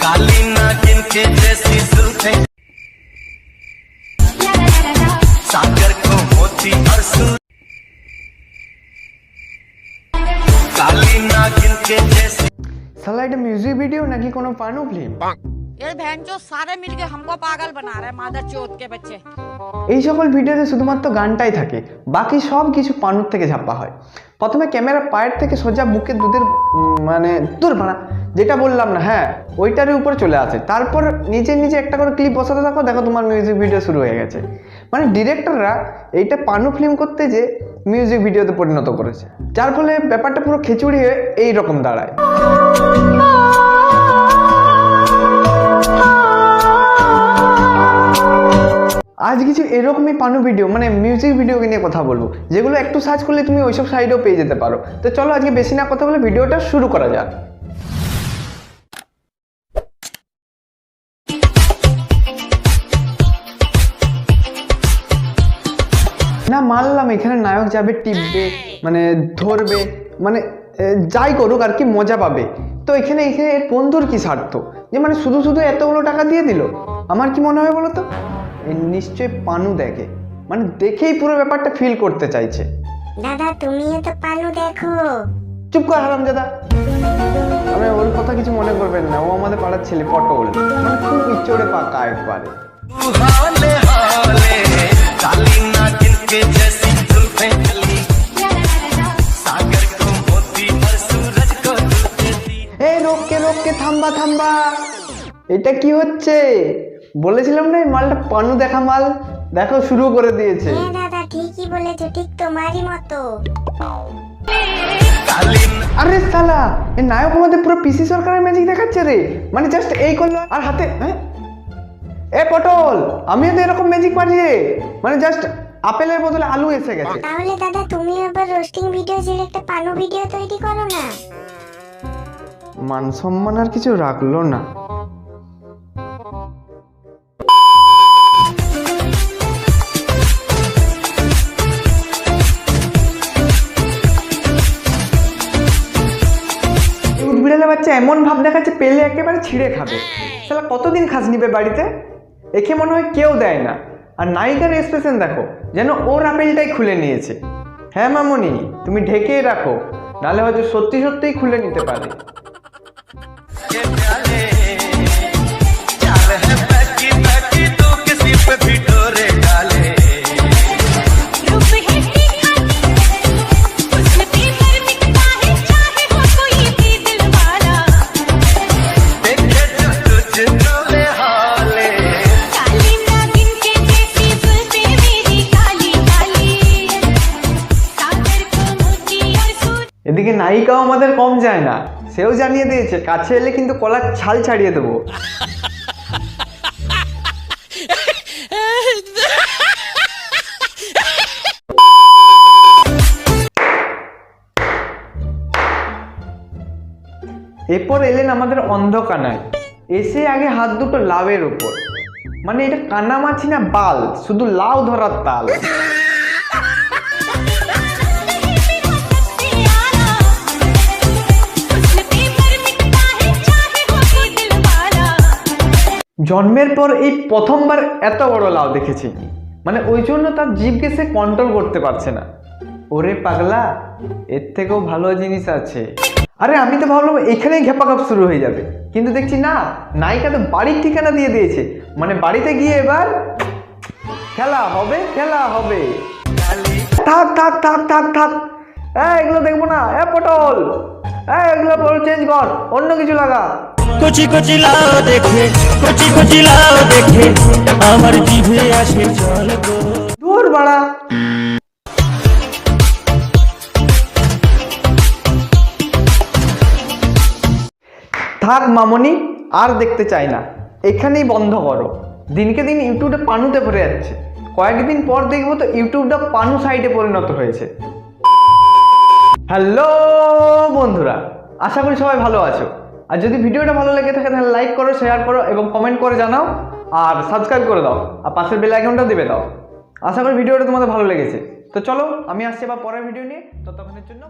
काली नागिन के जैसी जुल्फें, सागर को मोती और सूरज, काली नागिन के जैसी। साला এটা মিউজিক ভিডিও নাকি কোনো পানু ফিল্ম? ये बहन जो सारे मिलके हमको पागल बना रहे हैं मादर चौथ के बच्चे। এই সকল ভিডিওতে শুধুমাত্র গানটাই থাকে, বাকি সব কিছু পানুর থেকে ছাপা হয়। প্রথমে ক্যামেরা পায়ের থেকে সোজা বুকে দুধের মানে দূর ভাড়া যেটা বললাম না, হ্যাঁ ওইটারই উপরে চলে আসে। তারপর নিচে নিচে একটা করে ক্লিপ বসাতে থাকো, দেখো তোমার মিউজিক ভিডিও শুরু হয়ে গেছে। মানে ডিরেক্টররা এইটা পানু ফিল্ম করতে যে মিউজিক ভিডিওতে পরিণত করেছে, যার ফলে ব্যাপারটা পুরো খিচুড়ি হয়ে এই রকম দাঁড়ায়। আজ কিছু এরকমই পানু ভিডিও মানে মিউজিক ভিডিওকে নিয়ে কথা বলবো, যেগুলো একটু সার্চ করলে তুমি ওইসব সাইডেও পেয়ে যেতে পারো। তো চলো আজকে বেশি না কথা বলে ভিডিওটা শুরু করা যাক। না মানলাম এখানে নায়ক যাবে টিপবে মানে ধরবে মানে যাই করুক আর কি মজা পাবে, তো এখানে এর বন্ধুর কি স্বার্থ যে মানে শুধু শুধু এতগুলো টাকা দিয়ে দিল? আমার কি মনে হয় বলো তো, নিশ্চয়ই পানু দেখে, মানে দেখেই পুরো ব্যাপারটা ফিল করতে চাইছে। দাদা তুমিও তো পানু দেখো। চুপ কর হারামজাদা, আমি ওর কথা কিছু মনে করবেন না, ও আমাদের পাড়ার ছেলে পটল, মানে খুব ইচ্ছরে পাকা একবারে। हाले हाले काली नागिन के जैसी जुल्फें चली, सागर को मोती और सूरज को दुलती। এই রোককে থাম্বা থাম্বা, এটা কি হচ্ছে? বলেছিলাম না এই মালটা পানু দেখা মাল, দেখো শুরু করে দিয়েছে। হ্যাঁ দাদা ঠিকই বলেছো, ঠিক তোমারই মতো। আরে শালা এই নায়ক আমাদের পুরো পিসি সরকারের ম্যাজিক দেখাচ্ছে রে, মানে জাস্ট এই করলো আর হাতে হ্যাঁ। এ পটল, আমিও তো এরকম ম্যাজিক পারি রে, মানে জাস্ট আপেলের বদলে আলু এসে গেছে। তাহলে দাদা তুমি এবার রোস্টিং ভিডিও ছেড়ে একটা পানু ভিডিও তৈরি করো না। মান সম্মান আর কিছু রাখলো না। বিড়ালে বাচ্চা এমন ভাব দেখাচ্ছে পেলে একেবারে ছিঁড়ে খাবে। শালা কতদিন খাস নিবে বাড়িতে, একে মনে হয় কেউ দেয় না। আর নায়িকার এক্সপ্রেশন দেখো, যেন ওর আপেলটাই খুলে নিয়েছে। হ্যাঁ মামনি তুমি ঢেকেই রাখো, নাহলে হয়তো সত্যি সত্যিই খুলে নিতে পারে। ये प्याले चाल है बैठी बैठी तू किसी पे भी डोरे डाले, रूप है तीखा उसमें तेवर मिटता है चाहे वो कोई भी दिल वाला, देखे जो तुझको ले हाले, काली नागिन के जैसी जुल्फें मेरी काली काली, सागर को मोती और सूरज। এদিকে নায়িকাও আমাদের কম যায় না, সেও জানিয়ে দিয়েছে কাছে এলে কিন্তু কলার ছাল ছাড়িয়ে দেবো। এরপর এলেন আমাদের অন্ধকানায়, এসে আগে হাত দুটো লাউয়ের উপর, মানে এটা কানামাছি না বাল, শুধু লাউ ধরার তাল। জন্মের পর এই প্রথমবার এত বড় লাউ দেখেছি, মানে ওই জন্য তার জিভকে সে কন্ট্রোল করতে পারছে না। ওরে পাগলা, এর থেকেও ভালো জিনিস আছে। আরে আমি তো ভাবলাম এখানেই ঘেপাঘাপ শুরু হয়ে যাবে, কিন্তু দেখছি না, নায়িকা তো বাড়ির ঠিকানা দিয়ে দিয়েছে, মানে বাড়িতে গিয়ে এবার খেলা হবে খেলা হবে। থাক থাক থাক থাক থাক, এগুলো দেখবো না। পটল, এগুলো চেঞ্জ কর, অন্য কিছু লাগা। কচি কচি লাউ দেখে কচি কচি লাউ দেখে আমার জিভে আসে জল গো। দূর বাড়া, থাক মামনি, আর দেখতে চাই না, এখানেই বন্ধ করো। দিনকে দিন ইউটিউবটা পানুতে ভরে যাচ্ছে, কয়েকদিন পর দেখবো তো ইউটিউবটা পানু সাইটে পরিণত হয়েছে। হ্যালো বন্ধুরা, আশা করি সবাই ভালো আছো। আর যদি ভিডিওটা ভালো লেগে থাকে তাহলে লাইক করো, শেয়ার করো এবং কমেন্ট করে জানাও, আর সাবস্ক্রাইব করে দাও, আর পাশের বেল আইকনটা দিবে দাও। আশা করি ভিডিওটা তোমাদের ভালো লেগেছে। তো চলো আমি আসছি আবার পরের ভিডিও নিয়ে, ততক্ষণের জন্য